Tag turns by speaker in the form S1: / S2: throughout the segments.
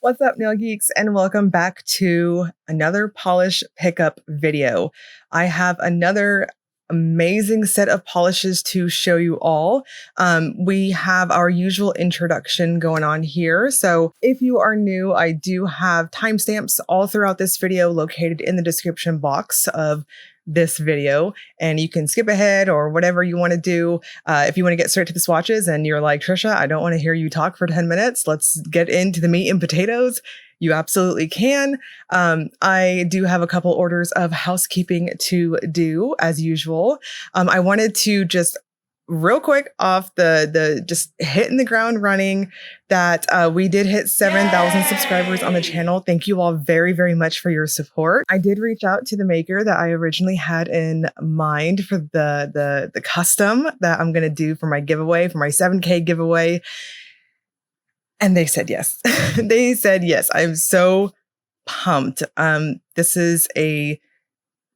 S1: What's up, nail geeks, and welcome back to another polish pickup video. I have another amazing set of polishes to show you all. We have our usual introduction going on here. So if you are new, I do have timestamps all throughout this video located in the description box of this video, and you can skip ahead or whatever you want to do. If you want to get straight to the swatches and you're like, Trisha, I don't want to hear you talk for 10 minutes. Let's get into the meat and potatoes. You absolutely can. I do have a couple orders of housekeeping to do as usual. I wanted to just real quick off the just hitting the ground running that we did hit 7,000 subscribers on the channel. Thank you all very, very much for your support. I did reach out to the maker that I originally had in mind for the custom that I'm going to do for my giveaway, for my 7K giveaway. And they said yes. They said yes. I'm so pumped. This is a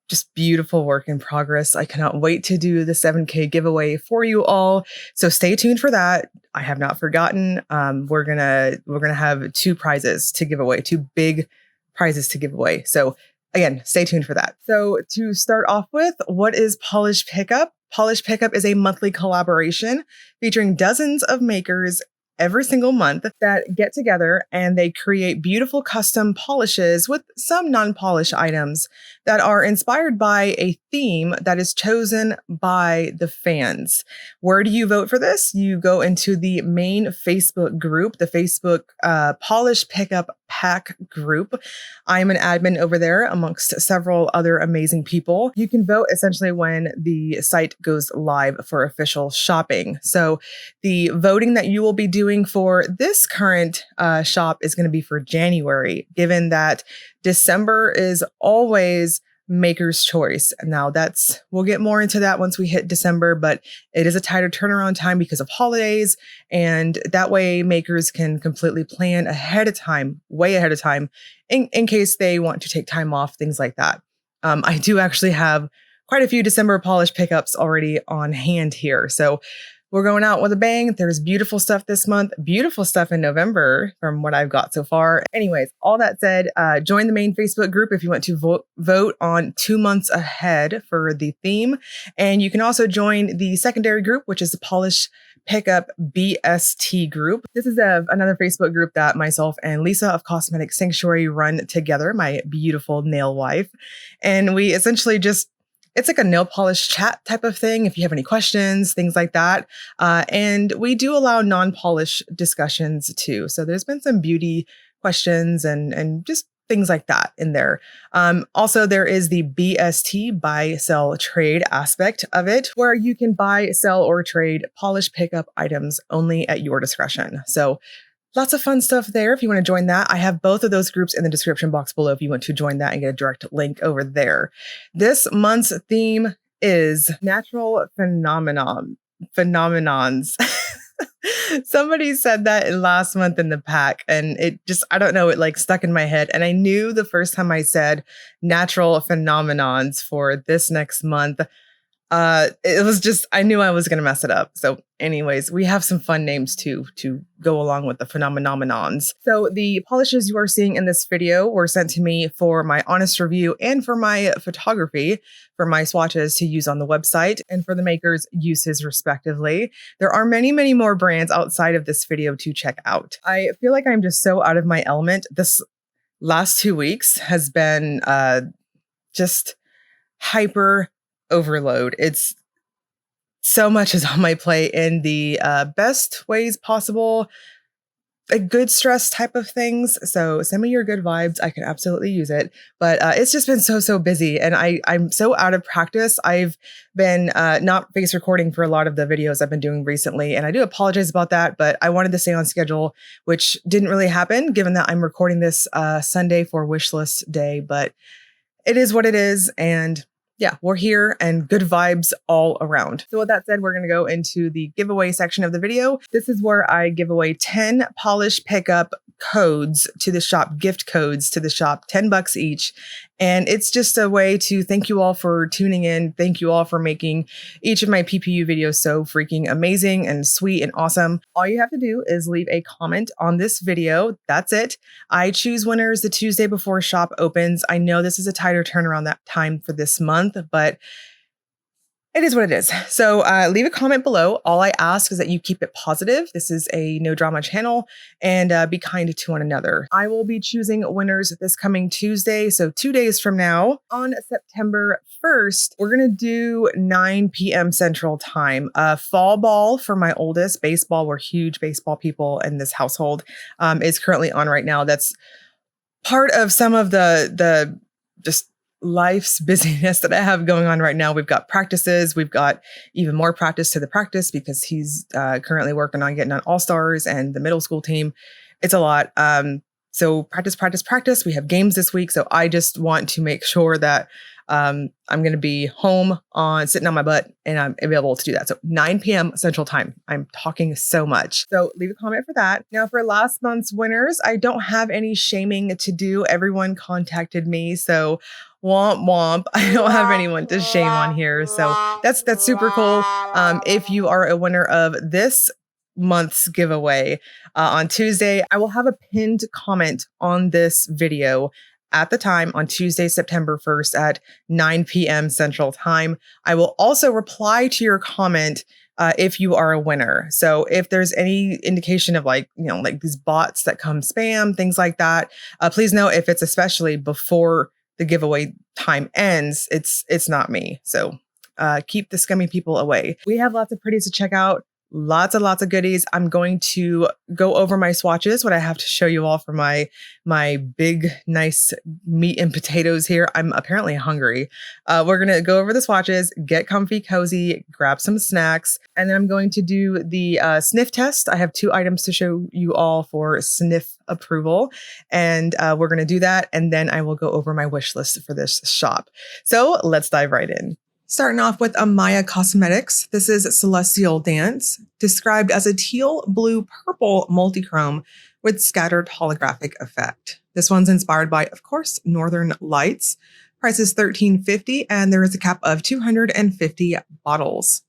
S1: just beautiful work in progress. I cannot wait to do the 7K giveaway for you all. So stay tuned for that. I have not forgotten. We're gonna have two prizes to give away, two big prizes to give away. So again, stay tuned for that. So to start off with, what is Polish Pickup? Polish Pickup is a monthly collaboration featuring dozens of makers every single month that get together and they create beautiful custom polishes with some non-polish items that are inspired by a theme that is chosen by the fans. Where do you vote for this? You go into the main Facebook group, the Facebook Polish Pickup Pack group. I'm an admin over there amongst several other amazing people. You can vote essentially when the site goes live for official shopping. So the voting that you will be doing for this current shop is going to be for January, given that December is always maker's choice. Now we'll get more into that once we hit December, but it is a tighter turnaround time because of holidays. And that way makers can completely plan ahead of time, way ahead of time, in case they want to take time off, things like that. I do actually have quite a few December polish pickups already on hand here. So we're going out with a bang. There's beautiful stuff this month, beautiful stuff in November from what I've got so far. Anyways, all that said, join the main Facebook group if you want to vote on 2 months ahead for the theme. And you can also join the secondary group, which is the Polish Pickup BST group. This is another Facebook group that myself and Lisa of Cosmetic Sanctuary run together, my beautiful nail wife. And we essentially it's like a nail polish chat type of thing. If you have any questions, things like that. And we do allow non-polish discussions too. So there's been some beauty questions and just things like that in there. Also, there is the BST, buy, sell, trade aspect of it, where you can buy, sell, or trade polish pickup items only at your discretion. So lots of fun stuff there if you want to join that. I have both of those groups in the description box below if you want to join that and get a direct link over there. This month's theme is natural phenomenons. Somebody said that last month in the pack and it just, I don't know, it like stuck in my head. And I knew the first time I said natural phenomenons for this next month, it was just, I knew I was going to mess it up. So anyways, we have some fun names too, to go along with the Femininomenons. So the polishes you are seeing in this video were sent to me for my honest review and for my photography, for my swatches to use on the website and for the makers' uses respectively. There are many, many more brands outside of this video to check out. I feel like I'm just so out of my element. This last 2 weeks has been just hyper overload. It's so much is on my plate in the best ways possible, a good stress type of things. So send me your good vibes. I can absolutely use it. But it's just been so busy and I'm so out of practice. I've been not face recording for a lot of the videos I've been doing recently. And I do apologize about that, but I wanted to stay on schedule, which didn't really happen given that I'm recording this Sunday for Wishlist Day, but it is what it is. And yeah, we're here and good vibes all around. So with that said, we're going to go into the giveaway section of the video. This is where I give away 10 Polish Pickup codes to the shop, gift codes to the shop, $10 each. And it's just a way to thank you all for tuning in. Thank you all for making each of my PPU videos so freaking amazing and sweet and awesome. All you have to do is leave a comment on this video. That's it. I choose winners the Tuesday before shop opens. I know this is a tighter turnaround that time for this month, but it is what it is. So leave a comment below. All I ask is that you keep it positive. This is a no drama channel, and be kind to one another. I will be choosing winners this coming Tuesday. So 2 days from now on September 1st, we're going to do 9 p.m. Central Time. Fall ball for my oldest. Baseball, we're huge baseball people in this household, is currently on right now. That's part of some of the just life's busyness that I have going on right now. We've got practices. We've got even more practice to the practice because he's currently working on getting on All-Stars and the middle school team. It's a lot. So practice. We have games this week. So I just want to make sure that I'm going to be home sitting on my butt, and I'm available to do that. So 9 p.m. Central Time. I'm talking so much. So leave a comment for that. Now for last month's winners, I don't have any shaming to do. Everyone contacted me. So womp womp. I don't have anyone to shame on here. So that's super cool. If you are a winner of this month's giveaway on Tuesday, I will have a pinned comment on this video at the time on Tuesday, September 1st at 9 p.m. Central Time. I will also reply to your comment if you are a winner. So if there's any indication of like these bots that come spam, things like that, please know if it's especially before the giveaway time ends, it's not me. So keep the scummy people away. We have lots of pretties to check out. Lots and lots of goodies. I'm going to go over my swatches, what I have to show you all for my big, nice meat and potatoes here. I'm apparently hungry. We're going to go over the swatches, get comfy, cozy, grab some snacks, and then I'm going to do the sniff test. I have 2 items to show you all for sniff approval, and we're going to do that, and then I will go over my wish list for this shop. So let's dive right in. Starting off with Ahmya Cosmetics, this is Celestial Dance, described as a teal, blue, purple multichrome with scattered holographic effect. This one's inspired by, of course, Northern Lights. Price is $13.50, and there is a cap of 250 bottles.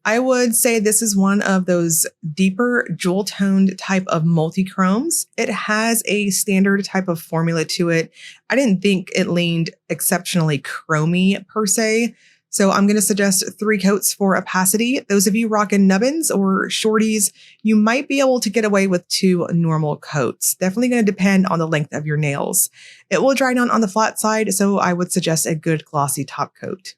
S1: I would say this is one of those deeper jewel-toned type of multi-chromes. It has a standard type of formula to it. I didn't think it leaned exceptionally chromy per se, so I'm going to suggest 3 coats for opacity. Those of you rocking nubbins or shorties, you might be able to get away with 2 normal coats. Definitely going to depend on the length of your nails. It will dry down on the flat side, so I would suggest a good glossy top coat.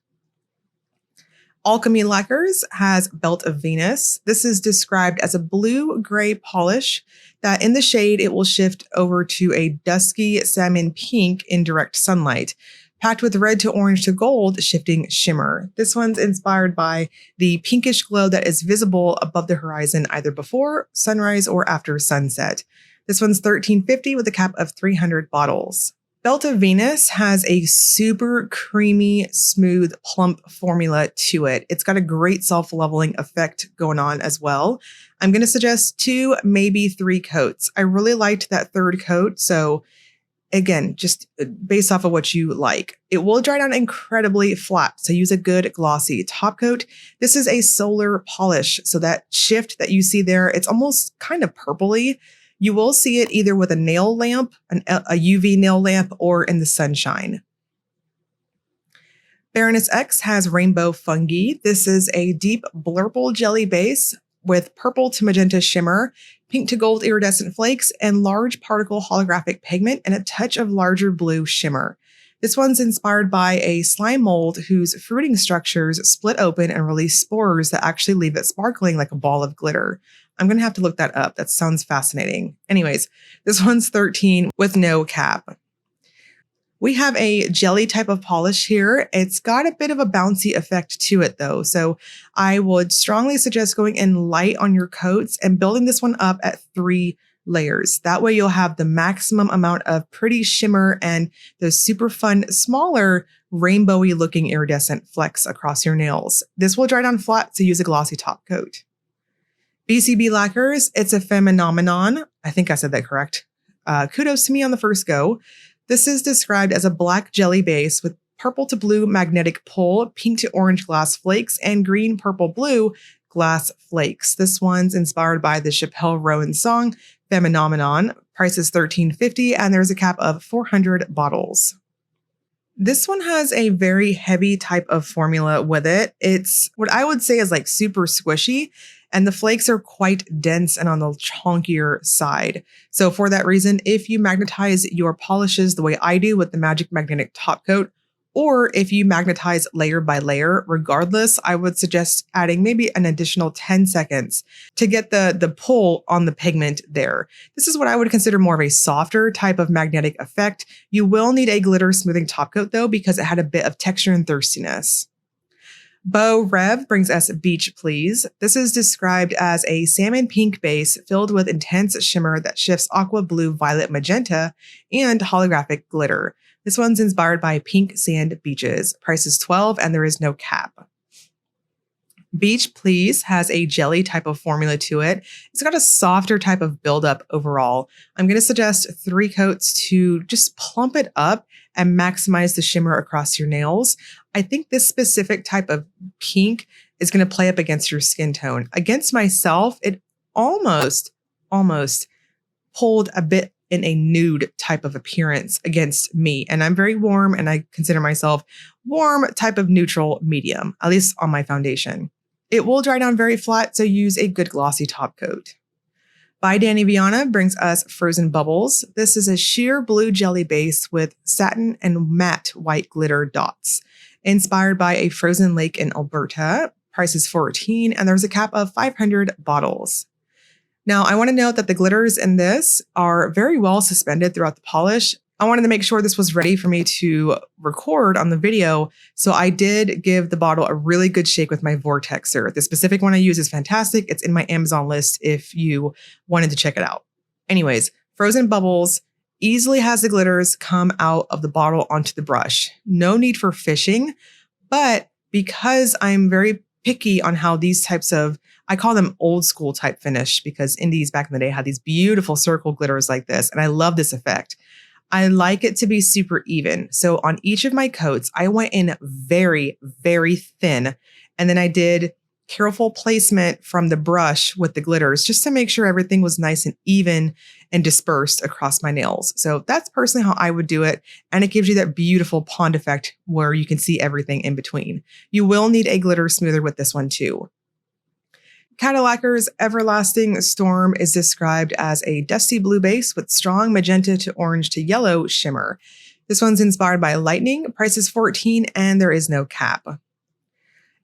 S1: Alchemy Lacquers has Belt of Venus. This is described as a blue-gray polish that in the shade, it will shift over to a dusky salmon pink in direct sunlight, packed with red to orange to gold shifting shimmer. This one's inspired by the pinkish glow that is visible above the horizon either before sunrise or after sunset. This one's $13.50 with a cap of 300 bottles. Belt of Venus has a super creamy, smooth, plump formula to it. It's got a great self-leveling effect going on as well. I'm going to suggest 2, maybe 3 coats. I really liked that 3rd coat. So again, just based off of what you like. It will dry down incredibly flat. So use a good glossy top coat. This is a solar polish. So that shift that you see there, it's almost kind of purpley. You will see it either with a nail lamp, a UV nail lamp, or in the sunshine. Baroness X has Rainbow Fungi. This is a deep blurple jelly base with purple to magenta shimmer, pink to gold iridescent flakes, and large particle holographic pigment and a touch of larger blue shimmer. This one's inspired by a slime mold whose fruiting structures split open and release spores that actually leave it sparkling like a ball of glitter. I'm going to have to look that up. That sounds fascinating. Anyways, this one's $13 with no cap. We have a jelly type of polish here. It's got a bit of a bouncy effect to it though. So I would strongly suggest going in light on your coats and building this one up at 3 layers. That way you'll have the maximum amount of pretty shimmer and those super fun, smaller, rainbowy looking iridescent flecks across your nails. This will dry down flat, so use a glossy top coat. BCB Lacquers, it's a Femininomenon. I think I said that correct. Kudos to me on the first go. This is described as a black jelly base with purple to blue magnetic pull, pink to orange glass flakes, and green, purple, blue glass flakes. This one's inspired by the Chappelle Rowan song, Femininomenon. Price is $13.50, and there's a cap of 400 bottles. This one has a very heavy type of formula with it. It's what I would say is like super squishy, and the flakes are quite dense and on the chunkier side. So for that reason, if you magnetize your polishes the way I do with the Magic Magnetic Top Coat, or if you magnetize layer by layer, regardless, I would suggest adding maybe an additional 10 seconds to get the pull on the pigment there. This is what I would consider more of a softer type of magnetic effect. You will need a glitter smoothing top coat though, because it had a bit of texture and thirstiness. Beaux Rêves brings us Beach Please. This is described as a salmon pink base filled with intense shimmer that shifts aqua, blue, violet, magenta, and holographic glitter. This one's inspired by pink sand beaches. Price is $12 and there is no cap. Beach Please has a jelly type of formula to it. It's got a softer type of buildup overall. I'm going to suggest 3 coats to just plump it up and maximize the shimmer across your nails. I think this specific type of pink is going to play up against your skin tone. Against myself, it almost pulled a bit in a nude type of appearance against me. And I'm very warm, and I consider myself warm type of neutral medium, at least on my foundation. It will dry down very flat, so use a good glossy top coat. By Dany Vianna brings us Frozen Bubbles. This is a sheer blue jelly base with satin and matte white glitter dots. Inspired by a frozen lake in Alberta. Price is $14, and there's a cap of 500 bottles. Now, I want to note that the glitters in this are very well suspended throughout the polish. I wanted to make sure this was ready for me to record on the video, so I did give the bottle a really good shake with my Vortexer. The specific one I use is fantastic. It's in my Amazon list if you wanted to check it out. Anyways, Frozen Bubbles easily has the glitters come out of the bottle onto the brush. No need for fishing, but because I'm very picky on how these types of, I call them old school type finish, because indies back in the day had these beautiful circle glitters like this, and I love this effect. I like it to be super even. So on each of my coats, I went in very, very thin, and then I did careful placement from the brush with the glitters just to make sure everything was nice and even and dispersed across my nails. So that's personally how I would do it. And it gives you that beautiful pond effect where you can see everything in between. You will need a glitter smoother with this one too. Cadillacquer's Everlasting Storm is described as a dusty blue base with strong magenta to orange to yellow shimmer. This one's inspired by lightning. Price is $14 and there is no cap.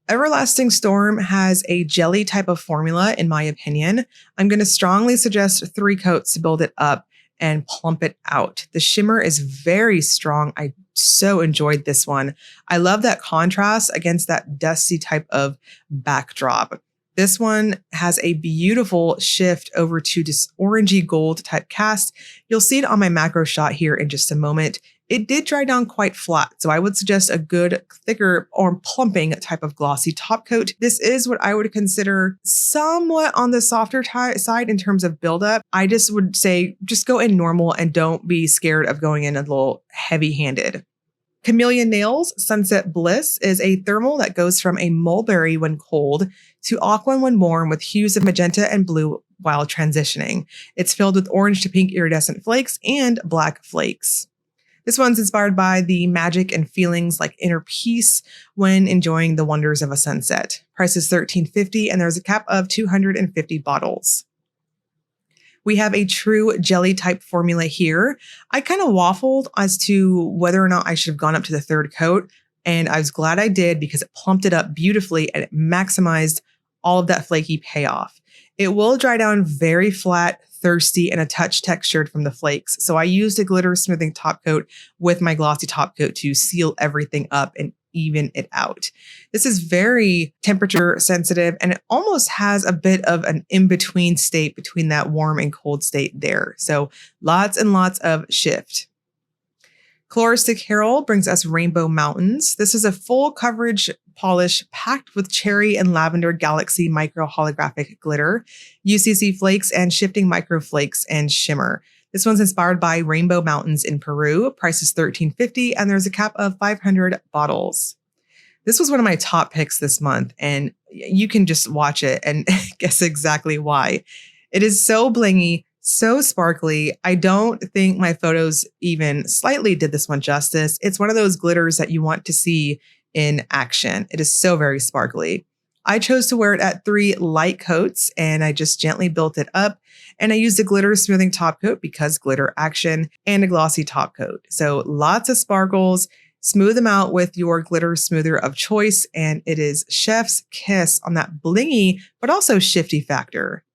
S1: Everlasting Storm has a jelly type of formula, in my opinion. I'm going to strongly suggest 3 coats to build it up and plump it out. The shimmer is very strong. I so enjoyed this one. I love that contrast against that dusty type of backdrop. This one has a beautiful shift over to this orangey gold type cast. You'll see it on my macro shot here in just a moment. It did dry down quite flat, so I would suggest a good, thicker or plumping type of glossy top coat. This is what I would consider somewhat on the softer side in terms of buildup. I just would say just go in normal and don't be scared of going in a little heavy-handed. Chamaeleon Nails Sunset Bliss is a thermal that goes from a mulberry when cold to aqua when warm with hues of magenta and blue while transitioning. It's filled with orange to pink iridescent flakes and black flakes. This one's inspired by the magic and feelings like inner peace when enjoying the wonders of a sunset. Price is $13.50 and there's a cap of 250 bottles. We have a true jelly type formula here. I kind of waffled as to whether or not I should have gone up to the 3rd coat, and I was glad I did because it plumped it up beautifully and it maximized all of that flaky payoff. It will dry down very flat, thirsty, and a touch textured from the flakes. So I used a glitter smoothing top coat with my glossy top coat to seal everything up and even it out. This is very temperature sensitive, and it almost has a bit of an in-between state between that warm and cold state there. So lots and lots of shift. Coloristic Herald brings us Rainbow Mountains. This is a full coverage polish packed with cherry and lavender galaxy micro holographic glitter, UCC flakes, and shifting micro flakes and shimmer. This one's inspired by Rainbow Mountains in Peru. Price is $13.50, and there's a cap of 500 bottles. This was one of my top picks this month, and you can just watch it and guess exactly why. It is so blingy, so sparkly. I don't think my photos even slightly did this one justice. It's one of those glitters that you want to see in action. It is so very sparkly. I chose to wear it at 3 light coats, and I just gently built it up. And I used a glitter smoothing top coat because glitter action, and a glossy top coat. So lots of sparkles. Smooth them out with your glitter smoother of choice, and it is chef's kiss on that blingy but also shifty factor.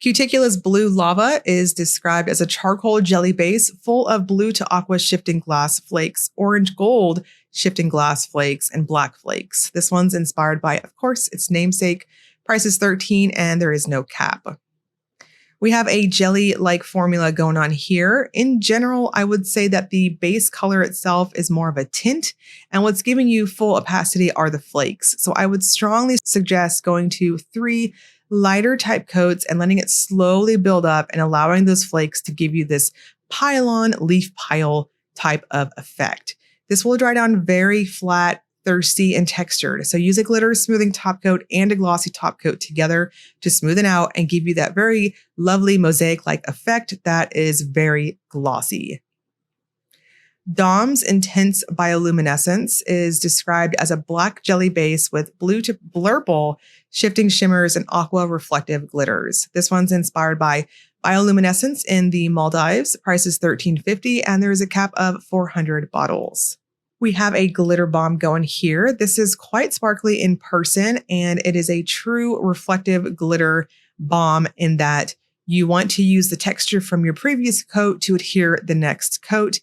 S1: Cuticula's Blue Lava is described as a charcoal jelly base full of blue to aqua shifting glass flakes, orange gold shifting glass flakes, and black flakes. This one's inspired by, of course, its namesake. Price is $13, and there is no cap. We have a jelly-like formula going on here. In general, I would say that the base color itself is more of a tint, and what's giving you full opacity are the flakes. So I would strongly suggest going to 3 lighter type coats and letting it slowly build up and allowing those flakes to give you this pile-on leaf pile type of effect. This will dry down very flat, thirsty, and textured. So use a glitter smoothing top coat and a glossy top coat together to smoothen out and give you that very lovely mosaic-like effect that is very glossy. Dom's Intense Bioluminescence is described as a black jelly base with blue to blurple shifting shimmers and aqua reflective glitters. This one's inspired by Bioluminescence in the Maldives. Price is $13.50, and there is a cap of 400 bottles. We have a glitter bomb going here. This is quite sparkly in person, and it is a true reflective glitter bomb in that you want to use the texture from your previous coat to adhere the next coat.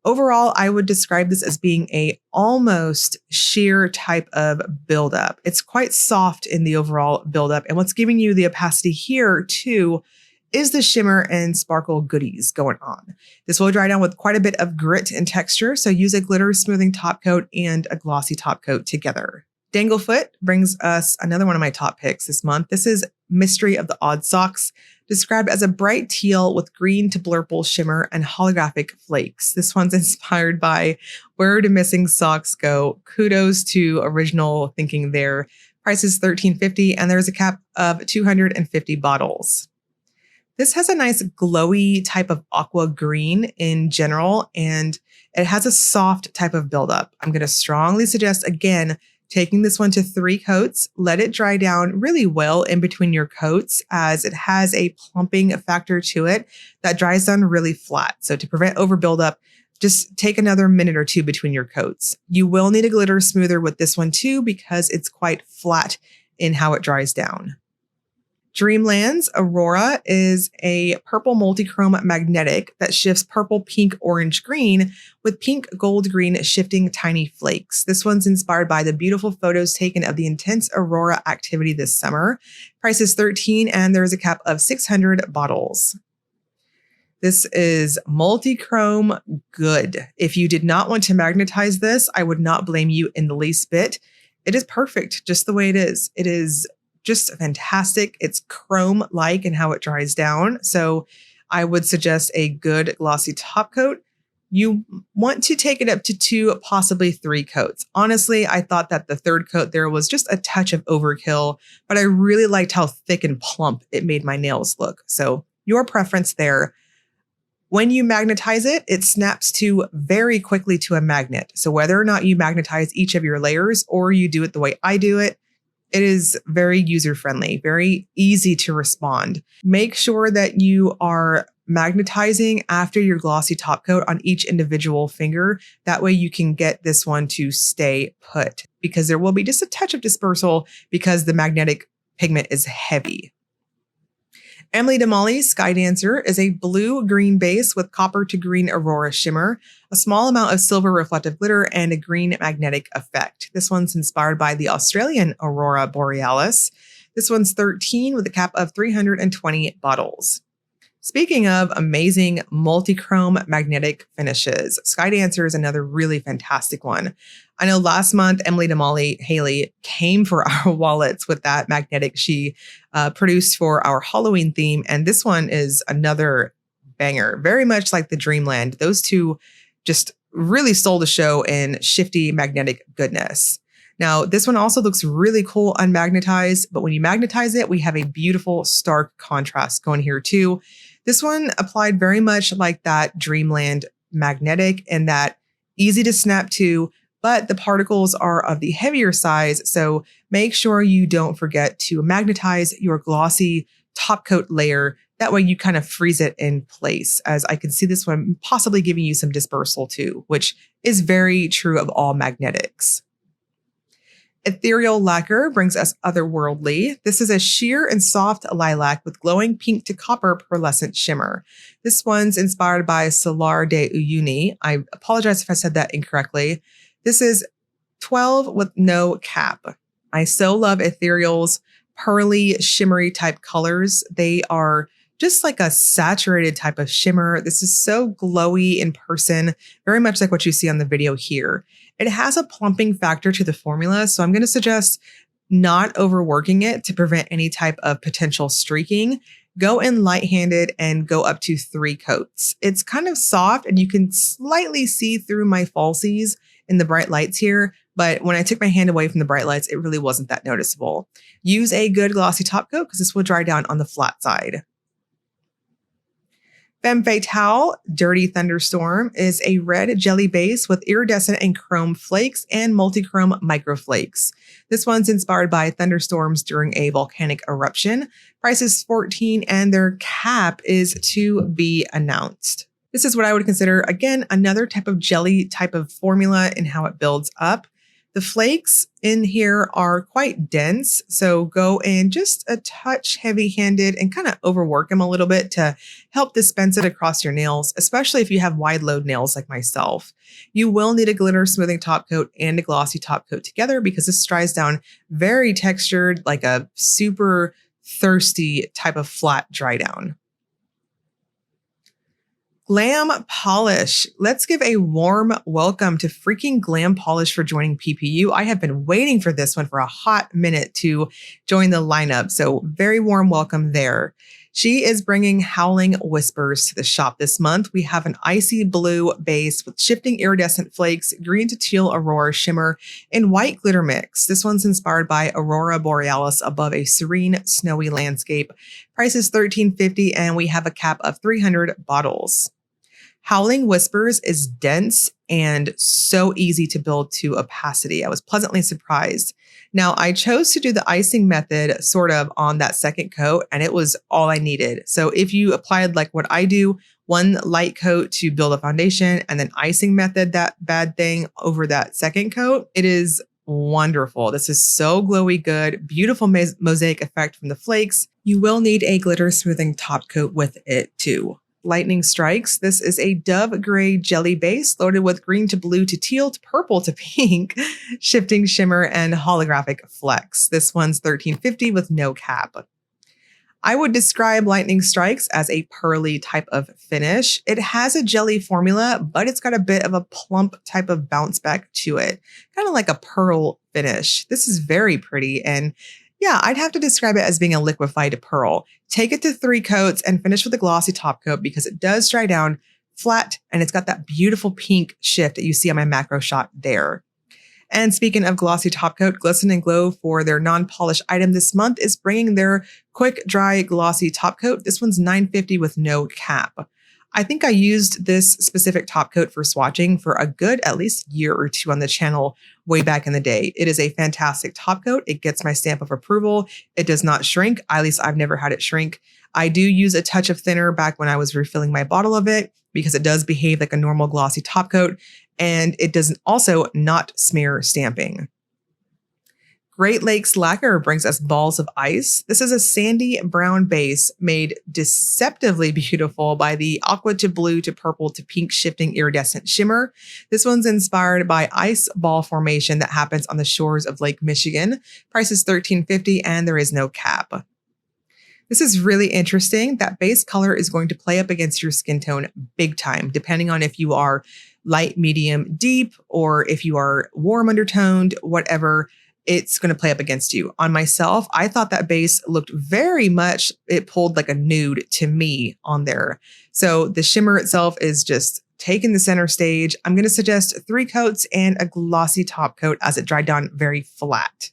S1: Overall, I would describe this as being a almost sheer type of buildup. It's quite soft in the overall buildup, and what's giving you the opacity here too is the shimmer and sparkle goodies going on. This will dry down with quite a bit of grit and texture, so use a glitter smoothing top coat and a glossy top coat together. Danglefoot brings us another one of my top picks this month. This is Mystery of the Odd Socks, described as a bright teal with green to blurple shimmer and holographic flakes. This one's inspired by Where Do Missing Socks Go? Kudos to original thinking there. Price is $13.50, and there's a cap of 250 bottles. This has a nice glowy type of aqua green in general, and it has a soft type of buildup. I'm going to strongly suggest, again, taking this one to 3 coats. Let it dry down really well in between your coats, as it has a plumping factor to it that dries down really flat. So to prevent over buildup, just take another minute or 2 between your coats. You will need a glitter smoother with this one too, because it's quite flat in how it dries down. Dreamland's Aurora is a purple multi-chrome magnetic that shifts purple, pink, orange, green with pink, gold, green shifting tiny flakes. This one's inspired by the beautiful photos taken of the intense Aurora activity this summer. Price is $13, and there is a cap of 600 bottles. This is multi-chrome good. If you did not want to magnetize this, I would not blame you in the least bit. It is perfect just the way it is. It is just fantastic. It's chrome-like in how it dries down. So I would suggest a good glossy top coat. You want to take it up to 2, possibly 3 coats. Honestly, I thought that the 3rd coat there was just a touch of overkill, but I really liked how thick and plump it made my nails look. So your preference there. When you magnetize it, it snaps to very quickly to a magnet. So whether or not you magnetize each of your layers or you do it the way I do it, it is very user-friendly, very easy to respond. Make sure that you are magnetizing after your glossy top coat on each individual finger. That way you can get this one to stay put, because there will be just a touch of dispersal because the magnetic pigment is heavy. Emily Damali's Sky Dancer is a blue-green base with copper to green Aurora shimmer, a small amount of silver reflective glitter, and a green magnetic effect. This one's inspired by the Australian Aurora Borealis. This one's $13 with a cap of 320 bottles. Speaking of amazing multi-chrome magnetic finishes, Sky Dancer is another really fantastic one. I know last month, Emily Damali Haley came for our wallets with that magnetic she produced for our Halloween theme. And this one is another banger, very much like the Dreamland. Those two just really stole the show in shifty magnetic goodness. Now, this one also looks really cool unmagnetized, but when you magnetize it, we have a beautiful stark contrast going here too. This one applied very much like that Dreamland magnetic and that easy to snap to, but the particles are of the heavier size. So make sure you don't forget to magnetize your glossy top coat layer. That way you kind of freeze it in place, as I can see this one possibly giving you some dispersal too, which is very true of all magnetics. Ethereal Lacquer brings us Otherworldly. This is a sheer and soft lilac with glowing pink to copper pearlescent shimmer. This one's inspired by Solar de Uyuni. I apologize if I said that incorrectly. This is 12 with no cap. I so love Ethereal's pearly, shimmery type colors. They are just like a saturated type of shimmer. This is so glowy in person, very much like what you see on the video here. It has a plumping factor to the formula, so I'm going to suggest not overworking it to prevent any type of potential streaking. Go in light-handed and go up to 3 coats. It's kind of soft and you can slightly see through my falsies in the bright lights here, but when I took my hand away from the bright lights, it really wasn't that noticeable. Use a good glossy top coat because this will dry down on the flat side. Femme Fatale Dirty Thunderstorm is a red jelly base with iridescent and chrome flakes and multi-chrome microflakes. This one's inspired by thunderstorms during a volcanic eruption. Price is $14 and their cap is to be announced. This is what I would consider, again, another type of jelly type of formula in how it builds up. The flakes in here are quite dense, so go in just a touch heavy-handed and kind of overwork them a little bit to help dispense it across your nails, especially if you have wide load nails like myself. You will need a glitter smoothing top coat and a glossy top coat together because this dries down very textured, like a super thirsty type of flat dry down. Glam Polish. Let's give a warm welcome to freaking Glam Polish for joining PPU. I have been waiting for this one for a hot minute to join the lineup, so very warm welcome there. She is bringing Howling Whispers to the shop this month. We have an icy blue base with shifting iridescent flakes, green to teal Aurora shimmer, and white glitter mix. This one's inspired by Aurora Borealis above a serene, snowy landscape. Price is $13.50 and we have a cap of 300 bottles. Howling Whispers is dense and so easy to build to opacity. I was pleasantly surprised. Now, I chose to do the icing method sort of on that second coat, and it was all I needed. So if you applied like what I do, one light coat to build a foundation and then icing method that bad thing over that second coat, it is wonderful. This is so glowy good, beautiful mosaic effect from the flakes. You will need a glitter smoothing top coat with it too. Lightning Strikes. This is a dove gray jelly base loaded with green to blue to teal to purple to pink, shifting shimmer and holographic flecks. This one's $13.50 with no cap. I would describe Lightning Strikes as a pearly type of finish. It has a jelly formula, but it's got a bit of a plump type of bounce back to it, kind of like a pearl finish. This is very pretty, and yeah, I'd have to describe it as being a liquefied pearl. Take it to 3 coats and finish with a glossy top coat because it does dry down flat and it's got that beautiful pink shift that you see on my macro shot there. And speaking of glossy top coat, Glisten Glow for their non-polished item this month is bringing their quick dry glossy top coat. This one's $9.50 with no cap. I think I used this specific top coat for swatching for a good at least year or two on the channel way back in the day. It is a fantastic top coat. It gets my stamp of approval. It does not shrink. At least I've never had it shrink. I do use a touch of thinner back when I was refilling my bottle of it because it does behave like a normal glossy top coat and it does also not smear stamping. Great Lakes Lacquer brings us Balls of Ice. This is a sandy brown base made deceptively beautiful by the aqua to blue to purple to pink shifting iridescent shimmer. This one's inspired by ice ball formation that happens on the shores of Lake Michigan. Price is $13.50 and there is no cap. This is really interesting. That base color is going to play up against your skin tone big time, depending on if you are light, medium, deep, or if you are warm undertoned, whatever, it's going to play up against you. On myself, I thought that base looked very much, it pulled like a nude to me on there. So the shimmer itself is just taking the center stage. I'm going to suggest 3 coats and a glossy top coat as it dried down very flat.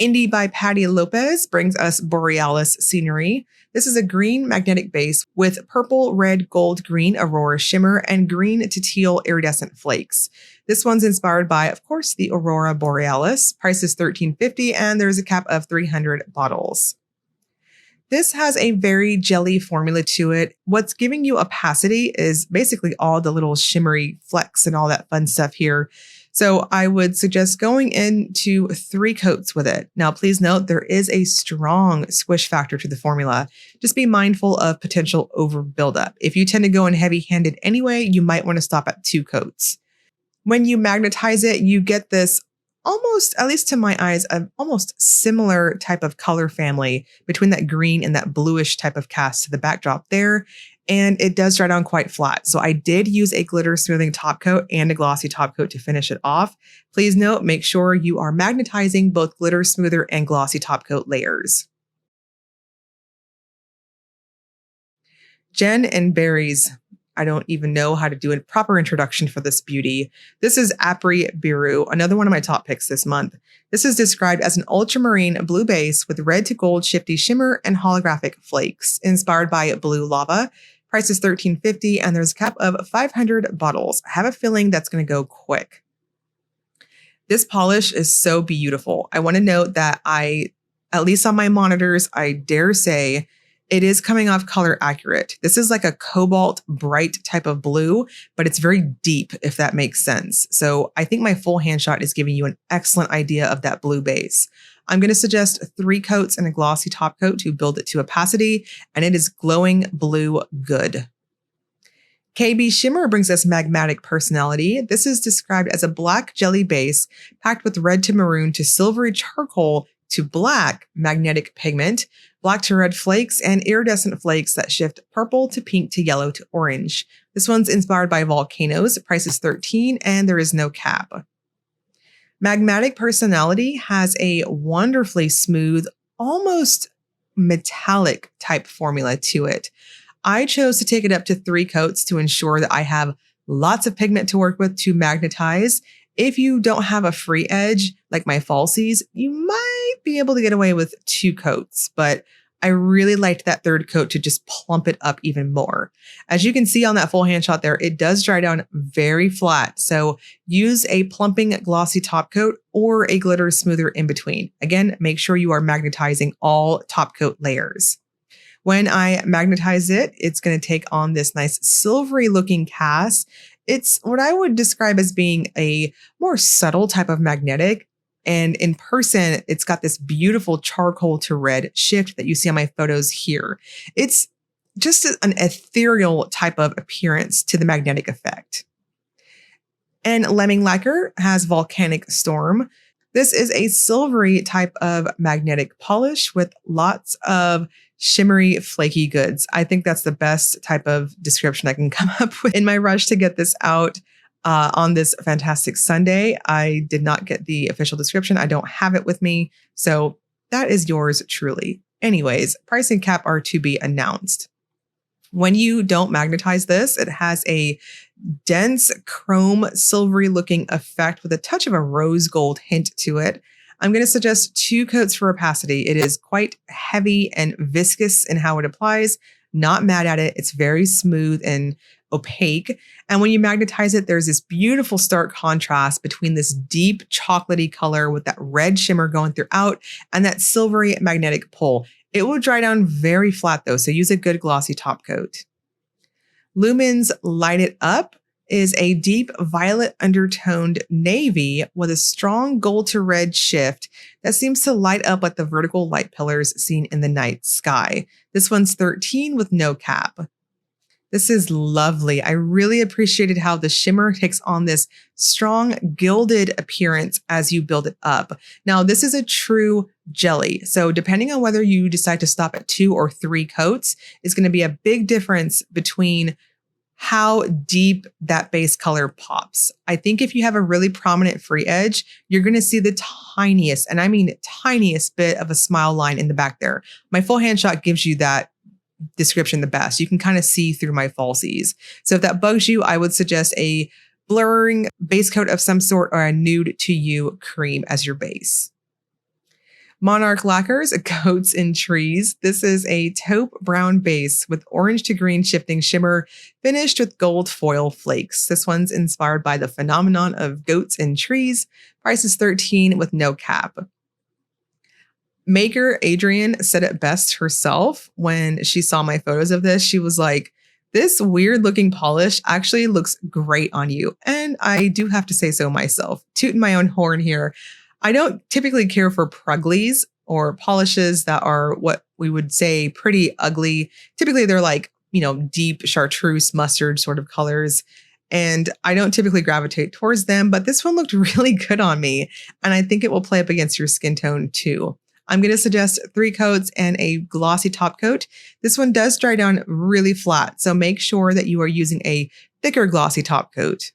S1: Indie by Patty Lopez brings us Borealis Scenery. This is a green magnetic base with purple, red, gold, green Aurora shimmer and green to teal iridescent flakes. This one's inspired by, of course, the Aurora Borealis. Price is $13.50 and there's a cap of 300 bottles. This has a very jelly formula to it. What's giving you opacity is basically all the little shimmery flecks and all that fun stuff here. So I would suggest going into 3 coats with it. Now, please note there is a strong squish factor to the formula. Just be mindful of potential over buildup. If you tend to go in heavy-handed anyway, you might want to stop at 2 coats. When you magnetize it, you get this almost, at least to my eyes, an almost similar type of color family between that green and that bluish type of cast to the backdrop there. And it does dry down quite flat. So I did use a glitter smoothing top coat and a glossy top coat to finish it off. Please note, make sure you are magnetizing both glitter smoother and glossy top coat layers. Jen and Berries. I don't even know how to do a proper introduction for this beauty. This is Apri Biru, another one of my top picks this month. This is described as an ultramarine blue base with red to gold shifty shimmer and holographic flakes, inspired by blue lava. Price is $13.50 and there's a cap of 500 bottles. I have a feeling that's going to go quick. This polish is so beautiful. I want to note that at least on my monitors, I dare say it is coming off color accurate. This is like a cobalt bright type of blue, but it's very deep, if that makes sense. So I think my full hand shot is giving you an excellent idea of that blue base. I'm going to suggest 3 coats and a glossy top coat to build it to opacity, and it is glowing blue good. KB Shimmer brings us Magmatic Personality. This is described as a black jelly base packed with red to maroon to silvery charcoal to black magnetic pigment, black to red flakes, and iridescent flakes that shift purple to pink to yellow to orange. This one's inspired by volcanoes. Price is $13 and there is no cap. Magmatic Personality has a wonderfully smooth, almost metallic type formula to it. I chose to take it up to 3 coats to ensure that I have lots of pigment to work with to magnetize. If you don't have a free edge, like my falsies, you might be able to get away with 2 coats, but I really liked that 3rd coat to just plump it up even more. As you can see on that full hand shot there, it does dry down very flat. So use a plumping glossy top coat or a glitter smoother in between. Again, make sure you are magnetizing all top coat layers. When I magnetize it, it's going to take on this nice silvery looking cast. It's what I would describe as being a more subtle type of magnetic. And in person, it's got this beautiful charcoal to red shift that you see on my photos here. It's just an ethereal type of appearance to the magnetic effect. And Lemming Lacquer has Volcanic Storm. This is a silvery type of magnetic polish with lots of shimmery, flaky goods. I think that's the best type of description I can come up with in my rush to get this out on this fantastic Sunday. I did not get the official description. I don't have it with me. So that is yours truly. Anyways, price and cap are to be announced. When you don't magnetize this, it has a dense chrome silvery looking effect with a touch of a rose gold hint to it. I'm going to suggest 2 coats for opacity. It is quite heavy and viscous in how it applies. Not mad at it. It's very smooth and opaque. And when you magnetize it, there's this beautiful stark contrast between this deep chocolatey color with that red shimmer going throughout and that silvery magnetic pull. It will dry down very flat though, so use a good glossy top coat. Lumen's Light It Up is a deep violet undertoned navy with a strong gold to red shift that seems to light up like the vertical light pillars seen in the night sky. This one's $13 with no cap. This is lovely. I really appreciated how the shimmer takes on this strong gilded appearance as you build it up. Now, this is a true jelly. So depending on whether you decide to stop at 2 or 3 coats is going to be a big difference between how deep that base color pops. I think if you have a really prominent free edge, you're going to see the tiniest, and I mean tiniest bit of a smile line in the back there. My full hand shot gives you that description the best. You can kind of see through my falsies. So if that bugs you, I would suggest a blurring base coat of some sort or a nude to you cream as your base. Monarch Lacquers, Coats in Trees. This is a taupe brown base with orange to green shifting shimmer finished with gold foil flakes. This one's inspired by the phenomenon of goats in trees. Price is $13 with no cap. Maker Adrienne said it best herself when she saw my photos of this. She was like, this weird looking polish actually looks great on you. And I do have to say so myself. Tooting my own horn here. I don't typically care for pruglies or polishes that are what we would say pretty ugly. Typically they're like, deep chartreuse mustard sort of colors. And I don't typically gravitate towards them, but this one looked really good on me. And I think it will play up against your skin tone too. I'm going to suggest 3 coats and a glossy top coat. This one does dry down really flat, so make sure that you are using a thicker glossy top coat.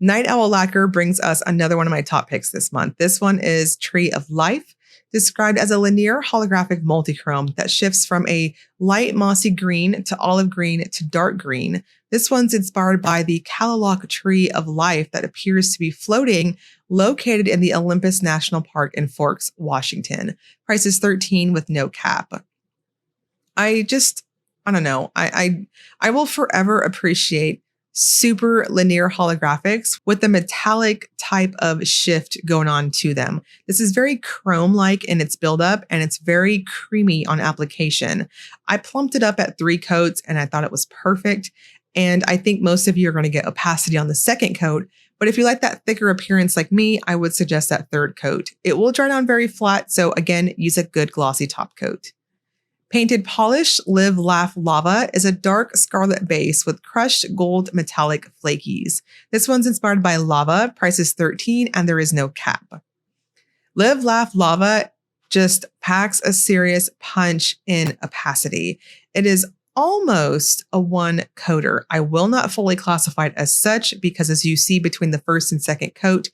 S1: Night Owl Lacquer brings us another one of my top picks this month. This one is Tree of Life, described as a linear holographic multichrome that shifts from a light mossy green to olive green to dark green. This one's inspired by the Cadillacquer Tree of Life that appears to be floating, located in the Olympus National Park in Forks, Washington. Price is $13 with no cap. I don't know. I will forever appreciate super linear holographics with the metallic type of shift going on to them. This is very chrome-like in its buildup, and it's very creamy on application. I plumped it up at 3 coats, and I thought it was perfect. And I think most of you are going to get opacity on the second coat. But if you like that thicker appearance like me, I would suggest that 3rd coat. It will dry down very flat, so again, use a good glossy top coat. Painted Polish Live Laugh Lava is a dark scarlet base with crushed gold metallic flakies. This one's inspired by lava, price is $13, and there is no cap. Live Laugh Lava just packs a serious punch in opacity. It is almost a 1-coater. I will not fully classify it as such because as you see between the 1st and 2nd coat,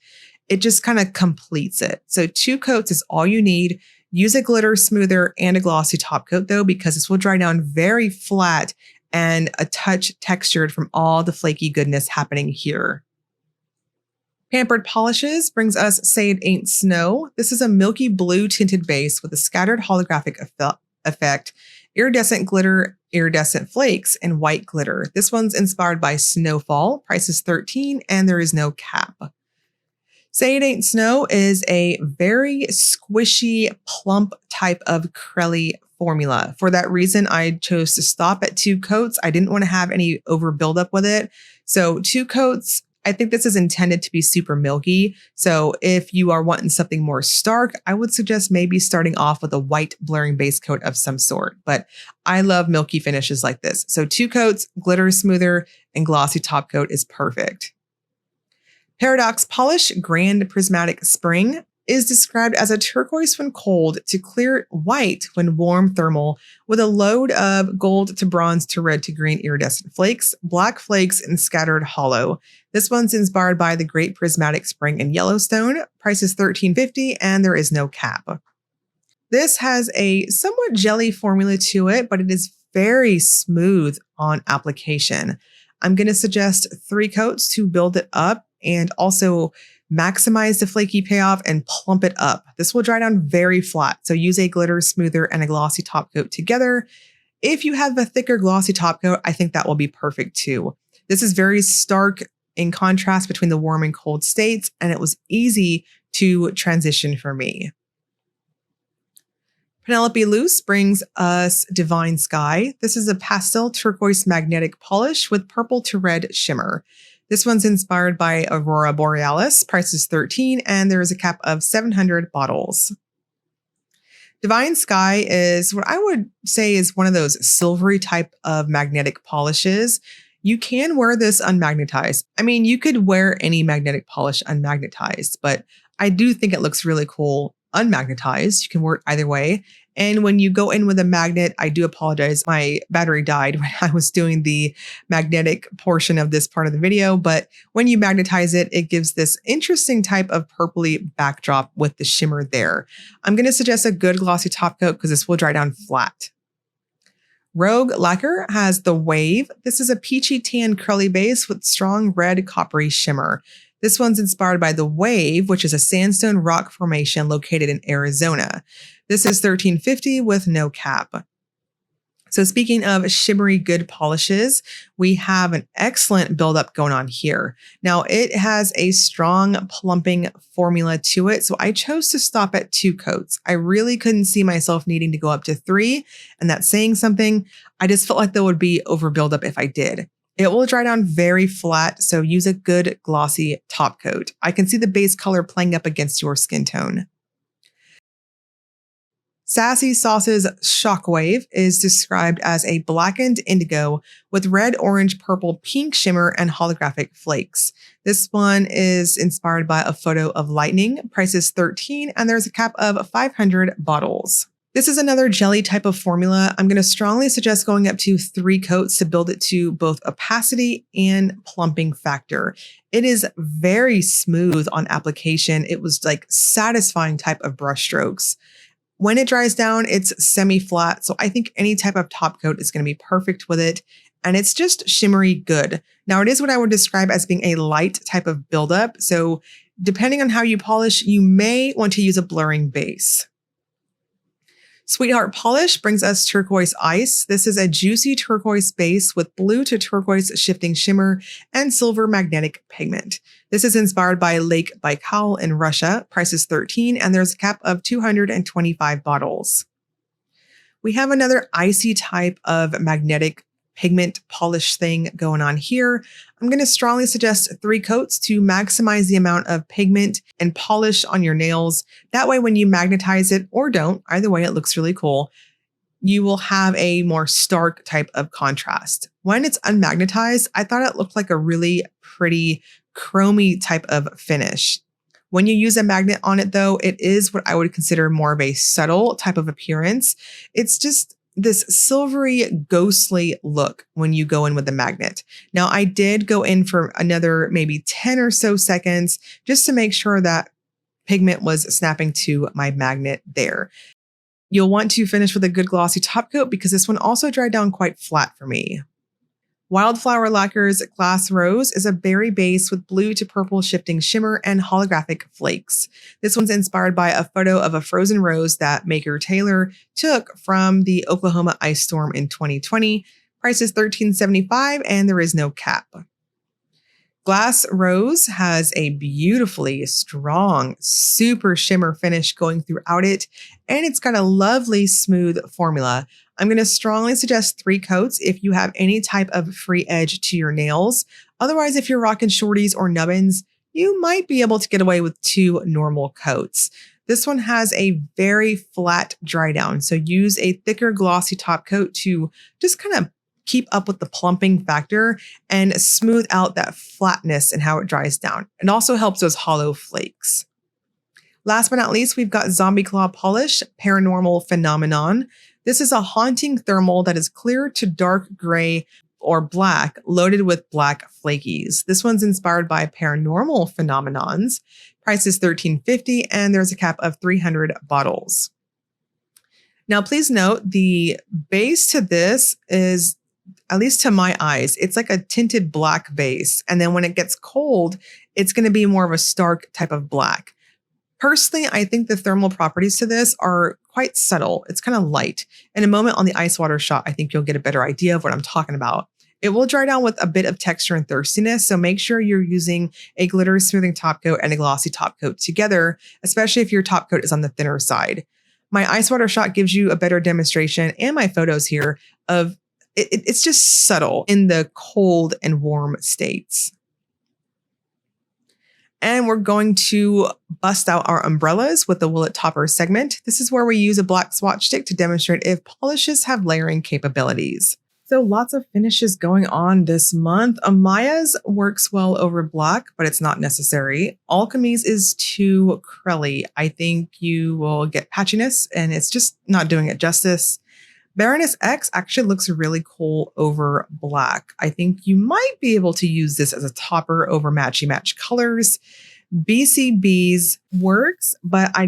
S1: it just kind of completes it. So 2 coats is all you need. Use a glitter smoother and a glossy top coat though, because this will dry down very flat and a touch textured from all the flaky goodness happening here. Pampered Polishes brings us Say It Ain't Snow. This is a milky blue tinted base with a scattered holographic effect, iridescent glitter, iridescent flakes, and white glitter. This one's inspired by Snowfall. Price is $13, and there is no cap. Say It Ain't Snow is a very squishy, plump type of Crelly formula. For that reason, I chose to stop at 2 coats. I didn't want to have any over buildup with it. So 2 coats, I think this is intended to be super milky. So if you are wanting something more stark, I would suggest maybe starting off with a white blurring base coat of some sort. But I love milky finishes like this. So 2 coats, glitter smoother, and glossy top coat is perfect. Paradox Polish Grand Prismatic Spring is described as a turquoise when cold to clear white when warm thermal, with a load of gold to bronze to red to green iridescent flakes, black flakes, and scattered hollow. This one's inspired by the Great Prismatic Spring in Yellowstone. Price is $13.50, and there is no cap. This has a somewhat jelly formula to it, but it is very smooth on application. I'm going to suggest 3 coats to build it up and also maximize the flaky payoff and plump it up. This will dry down very flat, so use a glitter smoother and a glossy top coat together. If you have a thicker glossy top coat, I think that will be perfect too. This is very stark in contrast between the warm and cold states, and it was easy to transition for me. Penelope Luz brings us Divine Sky. This is a pastel turquoise magnetic polish with purple to red shimmer. This one's inspired by Aurora Borealis. Price is $13, and there is a cap of 700 bottles. Divine Sky is what I would say is one of those silvery type of magnetic polishes. You can wear this unmagnetized. I mean, you could wear any magnetic polish unmagnetized, but I do think it looks really cool unmagnetized. You can wear it either way. And when you go in with a magnet, I do apologize. My battery died when I was doing the magnetic portion of this part of the video. But when you magnetize it, it gives this interesting type of purpley backdrop with the shimmer there. I'm going to suggest a good glossy top coat because this will dry down flat. Rogue Lacquer has the Wave. This is a peachy tan curly base with strong red coppery shimmer. This one's inspired by the Wave, which is a sandstone rock formation located in Arizona. This is $13.50 with no cap. So speaking of shimmery good polishes, we have an excellent buildup going on here. Now it has a strong plumping formula to it, so I chose to stop at 2 coats. I really couldn't see myself needing to go up to 3, and that's saying something. I just felt like there would be over buildup if I did. It will dry down very flat, so use a good glossy top coat. I can see the base color playing up against your skin tone. Sassy Sauce's Shockwave is described as a blackened indigo with red, orange, purple, pink shimmer and holographic flakes. This one is inspired by a photo of lightning. Price is $13 and there's a cap of 500 bottles. This is another jelly type of formula. I'm going to strongly suggest going up to 3 coats to build it to both opacity and plumping factor. It is very smooth on application. It was like satisfying type of brush strokes. When it dries down, it's semi-flat, so I think any type of top coat is going to be perfect with it, and it's just shimmery good. Now, it is what I would describe as being a light type of buildup, so depending on how you polish, you may want to use a blurring base. Sweetheart Polish brings us Turquoise Ice. This is a juicy turquoise base with blue to turquoise shifting shimmer and silver magnetic pigment. This is inspired by Lake Baikal in Russia. Price is $13 and there's a cap of 225 bottles. We have another icy type of magnetic pigment polish thing going on here. I'm going to strongly suggest 3 coats to maximize the amount of pigment and polish on your nails. That way, when you magnetize it or don't, either way, it looks really cool. You will have a more stark type of contrast. When it's unmagnetized, I thought it looked like a really pretty chromy type of finish. When you use a magnet on it though, it is what I would consider more of a subtle type of appearance. It's just this silvery, ghostly look when you go in with the magnet. Now, I did go in for another maybe 10 or so seconds just to make sure that pigment was snapping to my magnet there. You'll want to finish with a good glossy top coat because this one also dried down quite flat for me. Wildflower Lacquers Glass Rose is a berry base with blue to purple shifting shimmer and holographic flakes. This one's inspired by a photo of a frozen rose that maker Taylor took from the Oklahoma ice storm in 2020. Price is $13.75 and there is no cap. Glass Rose has a beautifully strong, super shimmer finish going throughout it, and it's got a lovely smooth formula. I'm going to strongly suggest 3 coats if you have any type of free edge to your nails. Otherwise, if you're rocking shorties or nubbins, you might be able to get away with 2 normal coats. This one has a very flat dry down, so use a thicker glossy top coat to just kind of keep up with the plumping factor and smooth out that flatness and how it dries down. It also helps those hollow flakes. Last but not least, we've got Zombie Claw Polish Paranormal Phenomenon. This is a haunting thermal that is clear to dark gray or black, loaded with black flakies. This one's inspired by Paranormal Phenomenons. Price is $13.50 and there's a cap of 300 bottles. Now, please note the base to this is, at least to my eyes, it's like a tinted black base. And then when it gets cold, it's going to be more of a stark type of black. Personally, I think the thermal properties to this are quite subtle. It's kind of light. In a moment on the ice water shot, I think you'll get a better idea of what I'm talking about. It will dry down with a bit of texture and thirstiness, so make sure you're using a glitter smoothing top coat and a glossy top coat together, especially if your top coat is on the thinner side. My ice water shot gives you a better demonstration, and my photos here of it's just subtle in the cold and warm states. And we're going to bust out our umbrellas with the Willet Topper segment. This is where we use a black swatch stick to demonstrate if polishes have layering capabilities. So lots of finishes going on this month. Ahmya's works well over black, but it's not necessary. Alchemy's is too crelly. I think you will get patchiness and it's just not doing it justice. Baroness X actually looks really cool over black. I think you might be able to use this as a topper over matchy match colors. BCB's works, but I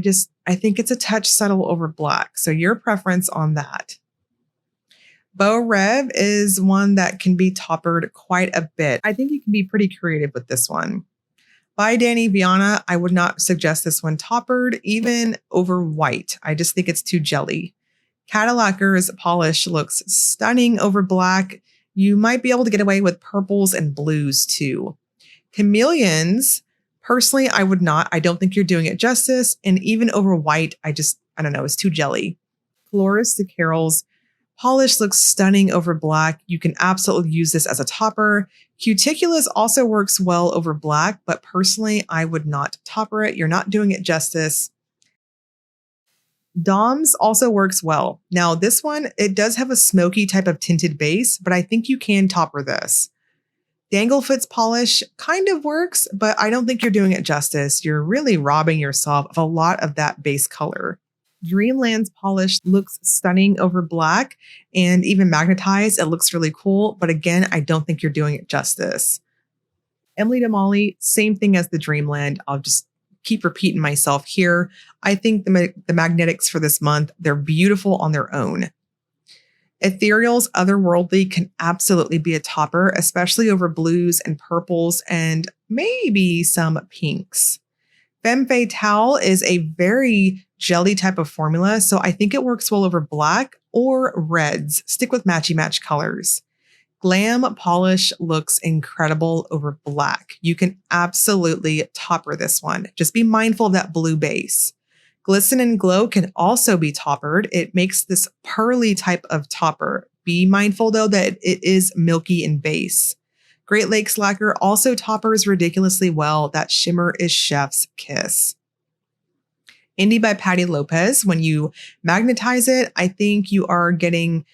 S1: think it's a touch subtle over black. So your preference on that. Beaux Rêves is one that can be toppered quite a bit. I think you can be pretty creative with this one. By Dany Vianna, I would not suggest this one toppered, even over white. I just think it's too jelly. Cadillacquer's polish looks stunning over black. You might be able to get away with purples and blues too. Chamaeleon's, personally, I would not. I don't think you're doing it justice. And even over white, I don't know, it's too jelly. Florist de Carol's polish looks stunning over black. You can absolutely use this as a topper. Cuticula's also works well over black, but personally, I would not topper it. You're not doing it justice. Dom's also works well. Now this one, it does have a smoky type of tinted base, but I think you can topper this. Danglefoot's polish kind of works, but I don't think you're doing it justice. You're really robbing yourself of a lot of that base color. Dreamland's polish looks stunning over black and even magnetized. It looks really cool, but again, I don't think you're doing it justice. Emily de Molly, same thing as the Dreamland. I'll just keep repeating myself here. I think the magnetics for this month, they're beautiful on their own. Ethereal's Otherworldly can absolutely be a topper, especially over blues and purples and maybe some pinks. Femme Fatale is a very jelly type of formula, so I think it works well over black or reds. Stick with matchy match colors. Glam polish looks incredible over black. You can absolutely topper this one. Just be mindful of that blue base. Glisten Glow can also be toppered. It makes this pearly type of topper. Be mindful though that it is milky in base. Great Lakes Lacquer also toppers ridiculously well. That shimmer is chef's kiss. Indie by Patty Lopez, when you magnetize it, I think you are getting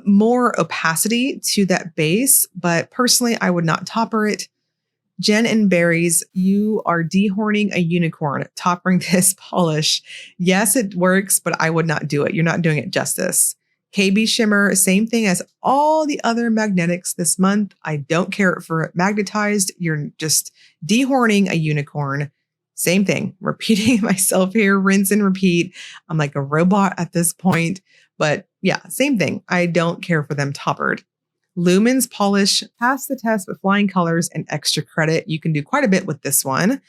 S1: more opacity to that base, but personally, I would not topper it. Jen and Berries, you are dehorning a unicorn, toppering this polish. Yes, it works, but I would not do it. You're not doing it justice. KB Shimmer, same thing as all the other magnetics this month. I don't care for magnetized. You're just dehorning a unicorn. Same thing. Repeating myself here, rinse and repeat. I'm like a robot at this point, but yeah, same thing. I don't care for them toppered. Lumen's polish passed the test with flying colors and extra credit. You can do quite a bit with this one.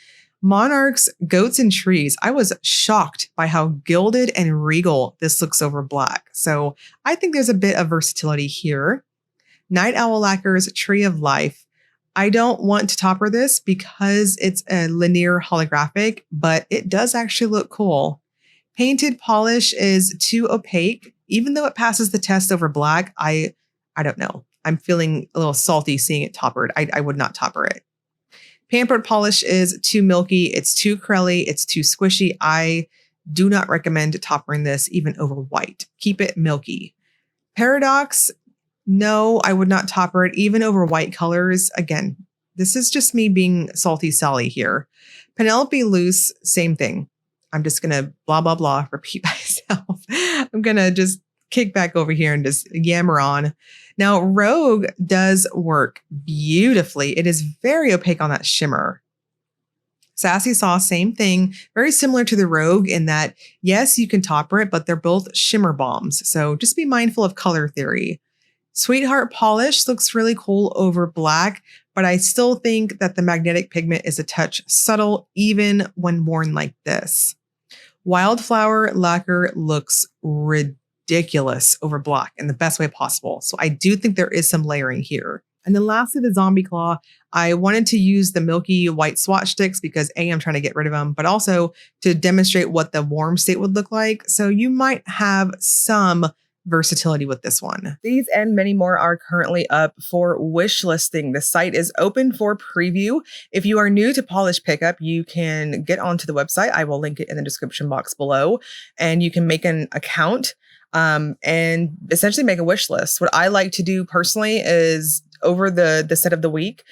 S1: Monarch's Goats and Trees. I was shocked by how gilded and regal this looks over black. So I think there's a bit of versatility here. Night Owl Lacquer's Tree of Life. I don't want to topper this because it's a linear holographic, but it does actually look cool. Painted polish is too opaque. Even though it passes the test over black, I don't know. I'm feeling a little salty seeing it toppered. I would not topper it. Pampered Polish is too milky. It's too crelly. It's too squishy. I do not recommend toppering this even over white. Keep it milky. Paradox, no, I would not topper it even over white colors. Again, this is just me being salty Sally here. Penelope Luz, same thing. I'm just going to blah, blah, blah, repeat myself. I'm going to just kick back over here and just yammer on. Now, Rogue does work beautifully. It is very opaque on that shimmer. Sassy Sauce, same thing. Very similar to the Rogue in that, yes, you can topper it, but they're both shimmer bombs. So just be mindful of color theory. Sweetheart Polish looks really cool over black, but I still think that the magnetic pigment is a touch subtle, even when worn like this. Wildflower Lacquer looks ridiculous over black in the best way possible. So I do think there is some layering here. And then lastly, the Zombie Claw. I wanted to use the milky white swatch sticks because A, I'm trying to get rid of them, but also to demonstrate what the warm state would look like. So you might have some versatility with this one. These and many more are currently up for wish listing. The site is open for preview. If you are new to polish pickup, you can get onto the website. I will link it in the description box below, and you can make an account and essentially make a wish list. What I like to do personally is over the set of the week,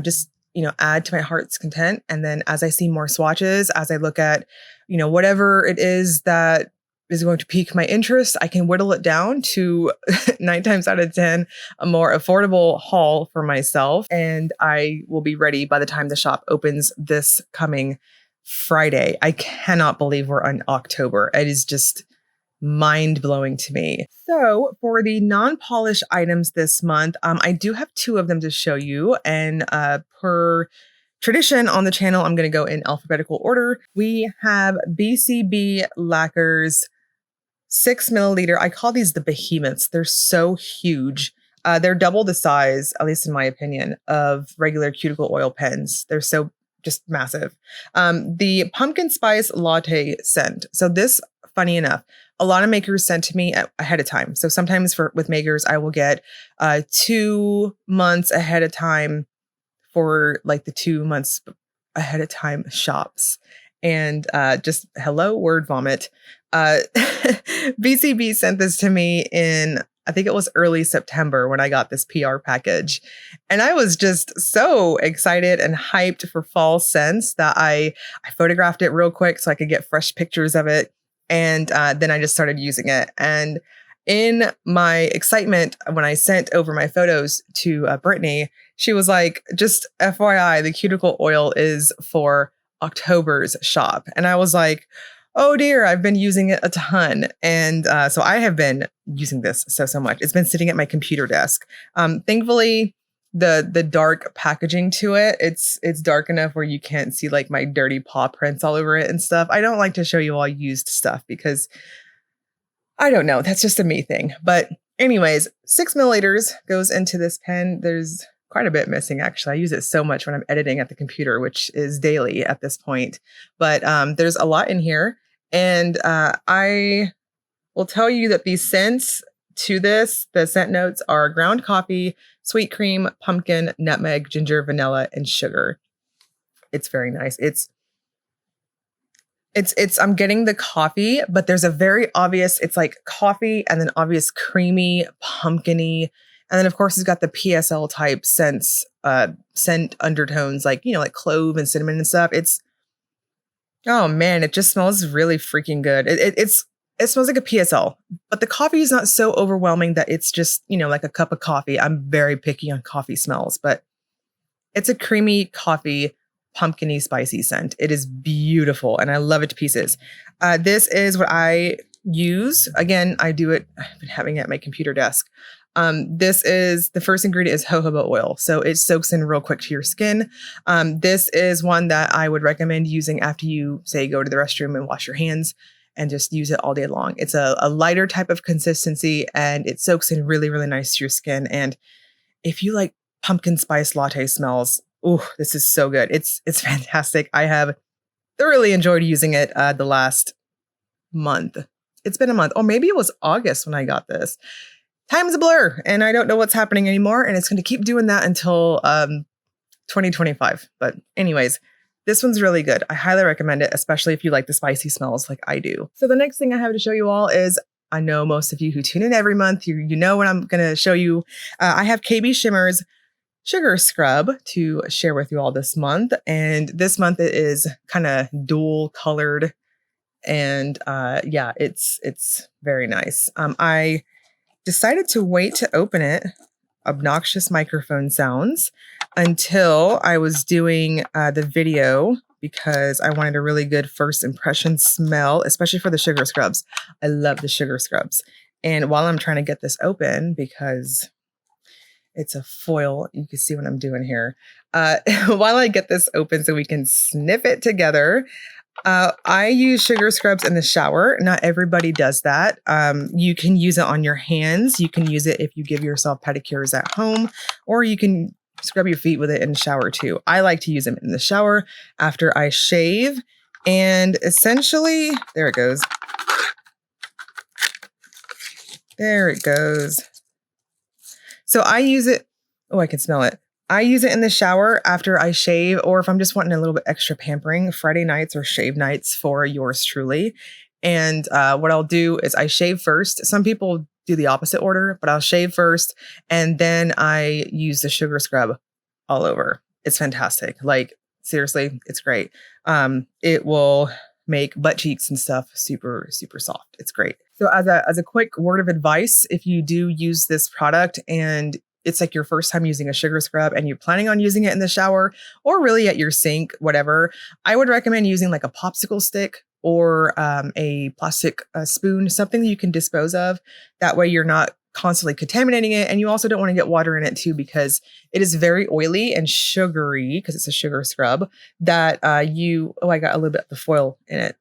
S1: just, you know, add to my heart's content. And then as I see more swatches, as I look at, you know, whatever it is that is going to pique my interest, I can whittle it down to 9 times out of 10, a more affordable haul for myself. And I will be ready by the time the shop opens this coming Friday. I cannot believe we're in October. It is just mind-blowing to me. So for the non-polish items this month, I do have 2 of them to show you. And per tradition on the channel, I'm going to go in alphabetical order. We have BCB Lacquers 6 milliliter. I call these the behemoths. They're so huge. They're double the size, at least in my opinion, of regular cuticle oil pens. They're so just massive. The pumpkin spice latte scent. So this, funny enough, a lot of makers sent to me ahead of time. So sometimes with makers, I will get 2 months ahead of time for like the 2 months ahead of time shops. And just hello, word vomit. BCB sent this to me in, I think it was early September when I got this PR package. And I was just so excited and hyped for fall scents that I photographed it real quick so I could get fresh pictures of it. And then I just started using it. And in my excitement, when I sent over my photos to Brittany, she was like, just FYI, the cuticle oil is for October's shop. And I was like, oh dear, I've been using it a ton. And so I have been using this so much. It's been sitting at my computer desk. Thankfully, the dark packaging to it, it's dark enough where you can't see like my dirty paw prints all over it and stuff. I don't like to show you all used stuff because I don't know, that's just a me thing. But anyways, 6 milliliters goes into this pen. There's quite a bit missing, actually. I use it so much when I'm editing at the computer, which is daily at this point. But there's a lot in here. And I will tell you that these scents to this, the scent notes are ground coffee, sweet cream, pumpkin, nutmeg, ginger, vanilla, and sugar. It's very nice. I'm getting the coffee, but there's a very obvious, it's like coffee and then obvious creamy, pumpkin-y. And then of course it's got the PSL type scents, scent undertones, like, you know, like clove and cinnamon and stuff. Oh man, it just smells really freaking good. It smells like a PSL, but the coffee is not so overwhelming that it's just, you know, like a cup of coffee. I'm very picky on coffee smells, but it's a creamy coffee, pumpkin-y, spicy scent. It is beautiful and I love it to pieces. This is what I use. Again, I've been having it at my computer desk. This is, the first ingredient is jojoba oil. So it soaks in real quick to your skin. This is one that I would recommend using after you, say, go to the restroom and wash your hands and just use it all day long. It's a lighter type of consistency and it soaks in really, really nice to your skin. And if you like pumpkin spice latte smells, oh, this is so good. It's fantastic. I have thoroughly enjoyed using it the last month. It's been a month, or maybe it was August when I got this. Time's a blur and I don't know what's happening anymore. And it's going to keep doing that until 2025. But anyways, this one's really good. I highly recommend it, especially if you like the spicy smells like I do. So the next thing I have to show you all is, I know most of you who tune in every month, you know what I'm going to show you. I have KB Shimmer's Sugar Scrub to share with you all this month. And this month it is kind of dual colored. And yeah, it's very nice. I decided to wait to open it, obnoxious microphone sounds, until I was doing the video because I wanted a really good first impression smell, especially for the sugar scrubs. I love the sugar scrubs. And while I'm trying to get this open, because it's a foil, you can see what I'm doing here. While I get this open so we can sniff it together, I use sugar scrubs in the shower. Not everybody does that. You can use it on your hands. You can use it if you give yourself pedicures at home, or you can scrub your feet with it in the shower too. I like to use them in the shower after I shave. And essentially, there it goes. There it goes. So I use it. Oh, I can smell it. I use it in the shower after I shave, or if I'm just wanting a little bit extra pampering, Friday nights or shave nights for yours truly. And what I'll do is I shave first. Some people do the opposite order, but I'll shave first and then I use the sugar scrub all over. It's fantastic. Like seriously, it's great. It will make butt cheeks and stuff super, super soft. It's great. So as a quick word of advice, if you do use this product and it's like your first time using a sugar scrub and you're planning on using it in the shower or really at your sink, whatever, I would recommend using like a popsicle stick or a plastic spoon, something that you can dispose of. That way you're not constantly contaminating it. And you also don't want to get water in it too, because it is very oily and sugary because it's a sugar scrub that I got a little bit of the foil in it,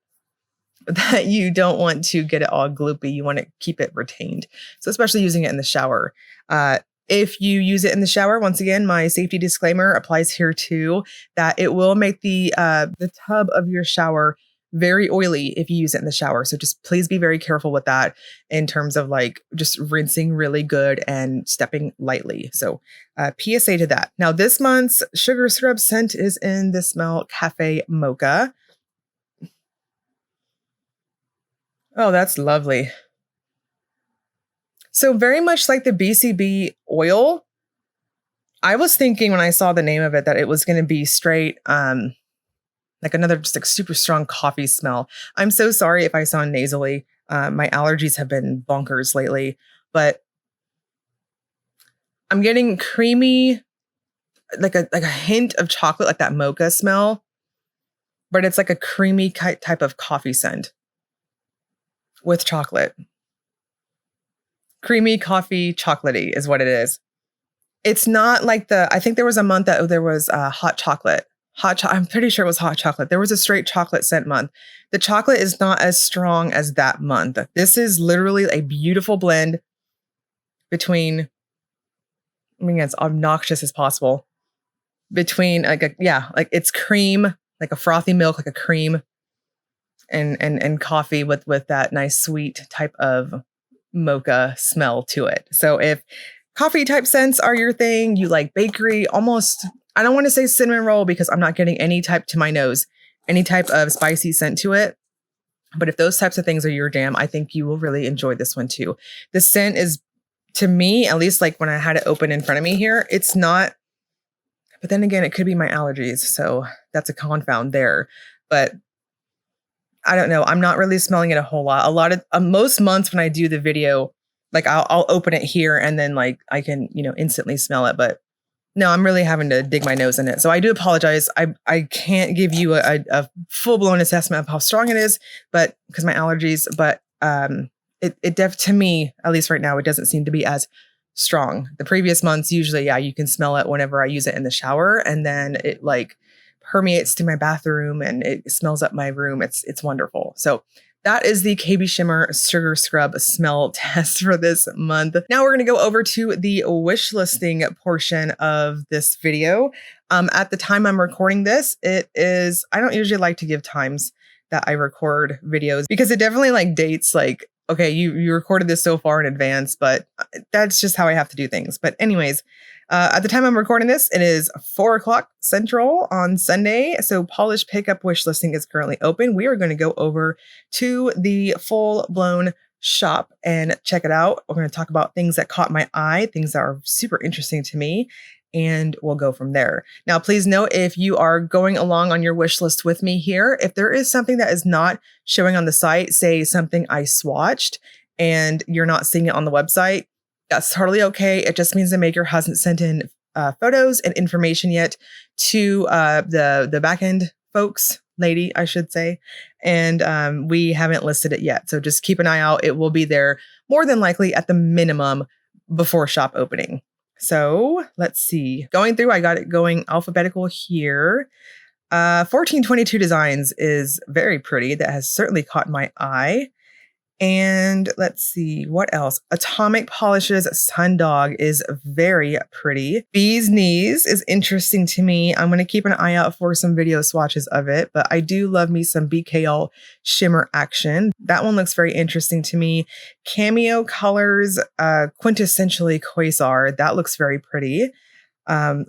S1: that you don't want to get it all gloopy. You want to keep it retained. So especially using it in the shower. If you use it in the shower, once again, my safety disclaimer applies here too, that it will make the tub of your shower very oily if you use it in the shower. So just please be very careful with that in terms of like just rinsing really good and stepping lightly. So PSA to that. Now this month's sugar scrub scent is in the smell Cafe Mocha. Oh, that's lovely. So very much like the BCB oil, I was thinking when I saw the name of it that it was going to be straight, like another just like super strong coffee smell. I'm so sorry if I sound nasally. My allergies have been bonkers lately, but I'm getting creamy, like a hint of chocolate, like that mocha smell, but it's like a creamy type of coffee scent with chocolate. Creamy coffee chocolatey is what it is. It's not like I think there was a month that there was hot chocolate. I'm pretty sure it was hot chocolate. There was a straight chocolate scent month. The chocolate is not as strong as that month. This is literally a beautiful blend between, I mean, as obnoxious as possible, between like it's cream, like a frothy milk, like a cream, and coffee with that nice sweet type of mocha smell to it. So if coffee type scents are your thing, you like bakery, almost, I don't want to say cinnamon roll because I'm not getting any type to my nose, any type of spicy scent to it. But if those types of things are your jam, I think you will really enjoy this one too. The scent is, to me, at least like when I had it open in front of me here, it's not, but then again, it could be my allergies. So that's a confound there. But I don't know. I'm not really smelling it a whole lot. A lot of most months when I do the video, like I'll open it here and then like I can, instantly smell it. But no, I'm really having to dig my nose in it. So I do apologize. I can't give you a full blown assessment of how strong it is, but because my allergies, but to me, at least right now, it doesn't seem to be as strong. The previous months, usually, yeah, you can smell it whenever I use it in the shower, and then it like permeates to my bathroom and it smells up my room. It's wonderful. So that is the KB Shimmer Sugar Scrub smell test for this month. Now we're going to go over to the wish listing portion of this video. At the time I'm recording this, it is, I don't usually like to give times that I record videos because it definitely like dates like, okay, you recorded this so far in advance, but that's just how I have to do things. But anyways, at the time I'm recording this, it is 4:00 Central on Sunday. So Polish Pickup wish listing is currently open. We are going to go over to the full blown shop and check it out. We're going to talk about things that caught my eye, things that are super interesting to me, and we'll go from there. Now, please note, if you are going along on your wish list with me here, if there is something that is not showing on the site, say something I swatched and you're not seeing it on the website, that's totally okay. It just means the maker hasn't sent in photos and information yet to the backend folks, lady, I should say. And we haven't listed it yet. So just keep an eye out. It will be there more than likely at the minimum before shop opening. So let's see. Going through, I got it going alphabetical here. 1422 Designs is very pretty. That has certainly caught my eye. And let's see, what else? Atomic Polishes Sundog is very pretty. Bee's Knees is interesting to me. I'm going to keep an eye out for some video swatches of it, but I do love me some BKL Shimmer Action. That one looks very interesting to me. Cameo Colors, Quintessentially Quasar. That looks very pretty. So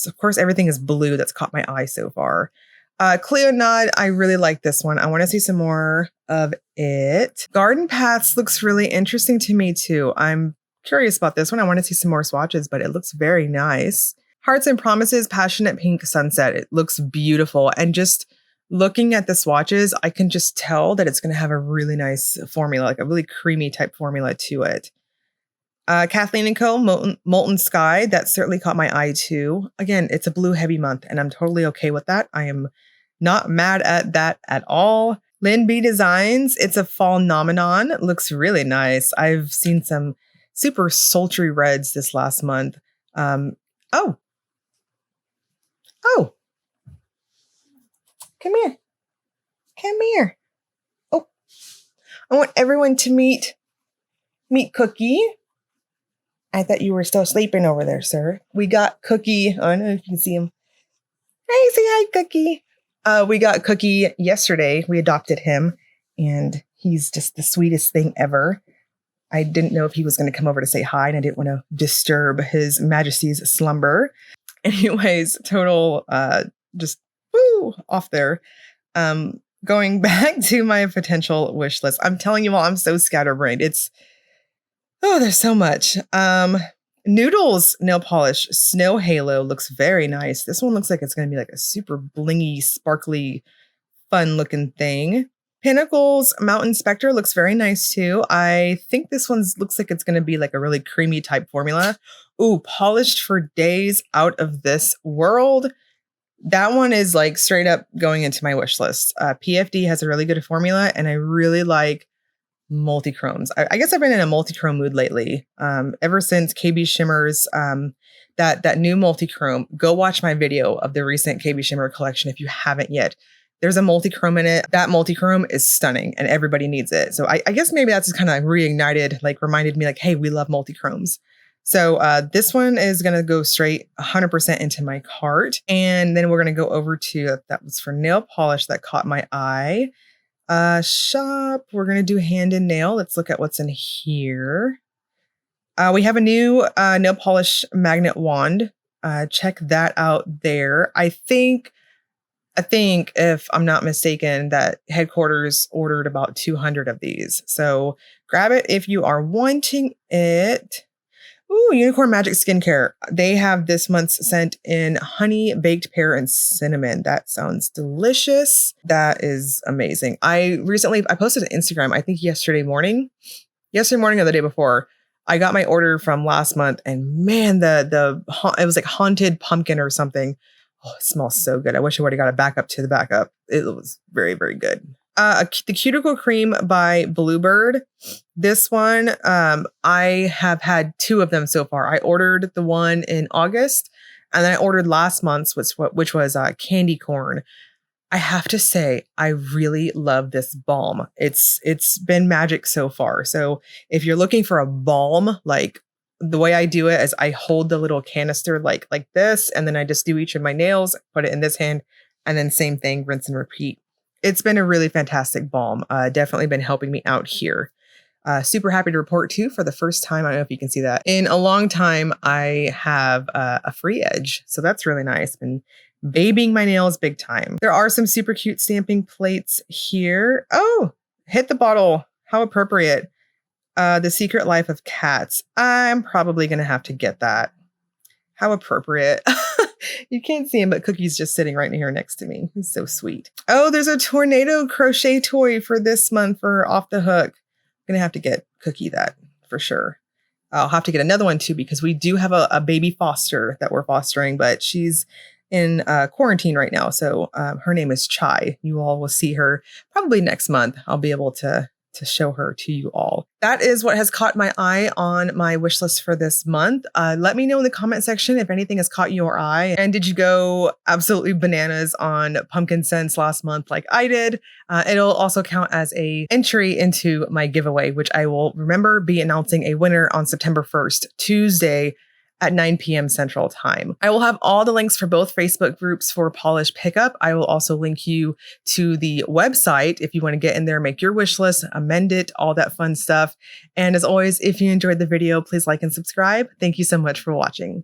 S1: of course, everything is blue. That's caught my eye so far. Cleonod, I really like this one. I want to see some more of it. Garden Paths looks really interesting to me too. I'm curious about this one. I want to see some more swatches, but it looks very nice. Hearts and Promises, Passionate Pink Sunset. It looks beautiful. And just looking at the swatches, I can just tell that it's going to have a really nice formula, like a really creamy type formula to it. Kathleen & Co. Molten Sky, that certainly caught my eye too. Again, it's a blue heavy month and I'm totally okay with that. I am not mad at that at all. Lynn B Designs, it's a fall nomenon. Looks really nice. I've seen some super sultry reds this last month. Oh, come here. Come here. Oh, I want everyone to meet Cookie. I thought you were still sleeping over there, sir. We got Cookie. Oh, I don't know if you can see him. Hey, say hi, Cookie. We got Cookie yesterday. We adopted him, and he's just the sweetest thing ever. I didn't know if he was going to come over to say hi, and I didn't want to disturb His Majesty's slumber. Anyways, total just woo off there. Going back to my potential wish list. I'm telling you all, I'm so scatterbrained. Oh, there's so much. Noodles nail polish Snow Halo looks very nice. This one looks like it's going to be like a super blingy, sparkly, fun looking thing. Pinnacles Mountain Spectre looks very nice too. I think this one looks like it's going to be like a really creamy type formula. Ooh, Polished for Days, Out of This World. That one is like straight up going into my wish list. PFD has a really good formula and I really like multi-chromes. I guess I've been in a multi-chrome mood lately. Ever since KB Shimmers, that new multi-chrome, go watch my video of the recent KB Shimmer collection if you haven't yet. There's a multi-chrome in it. That multi-chrome is stunning and everybody needs it. So I guess maybe that's just kind of reignited, like reminded me like, hey, we love multi-chromes. So this one is going to go straight 100% into my cart. And then we're going to go over to, that was for nail polish that caught my eye. Shop, we're going to do hand and nail. Let's look at what's in here. We have a new nail polish magnet wand. Check that out there. I think if I'm not mistaken that headquarters ordered about 200 of these. So grab it if you are wanting it. Ooh, Unicorn Magic Skincare. They have this month's scent in honey, baked pear, and cinnamon. That sounds delicious. That is amazing. I posted on Instagram, I think yesterday morning or the day before. I got my order from last month and man, it was like haunted pumpkin or something. Oh, it smells so good. I wish I would have got a backup to the backup. It was very, very good. The Cuticle Cream by Bluebird. This one, I have had 2 of them so far. I ordered the one in August, and then I ordered last month's, which was Candy Corn. I have to say, I really love this balm. It's been magic so far. So if you're looking for a balm, like the way I do it is I hold the little canister like this, and then I just do each of my nails, put it in this hand, and then same thing, rinse and repeat. It's been a really fantastic balm. Definitely been helping me out here. Super happy to report too, for the first time, I don't know if you can see that, in a long time, I have a free edge. So that's really nice. Been babying my nails big time. There are some super cute stamping plates here. Oh, hit the bottle. How appropriate. The Secret Life of Cats. I'm probably going to have to get that. How appropriate. You can't see him, but Cookie's just sitting right here next to me. He's so sweet. Oh, there's a tornado crochet toy for this month for Off the Hook. I'm going to have to get Cookie that for sure. I'll have to get another one too, because we do have a baby foster that we're fostering, but she's in quarantine right now. So her name is Chai. You all will see her probably next month. I'll be able to to show her to you all. That is what has caught my eye on my wish list for this month. Let me know in the comment section if anything has caught your eye. And did you go absolutely bananas on pumpkin scents last month like I did? It'll also count as a entry into my giveaway, which I will be announcing a winner on September 1st, Tuesday, at 9 p.m. Central Time. I will have all the links for both Facebook groups for Polish Pickup. I will also link you to the website if you want to get in there, make your wish list, amend it, all that fun stuff. And as always, if you enjoyed the video, please like and subscribe. Thank you so much for watching.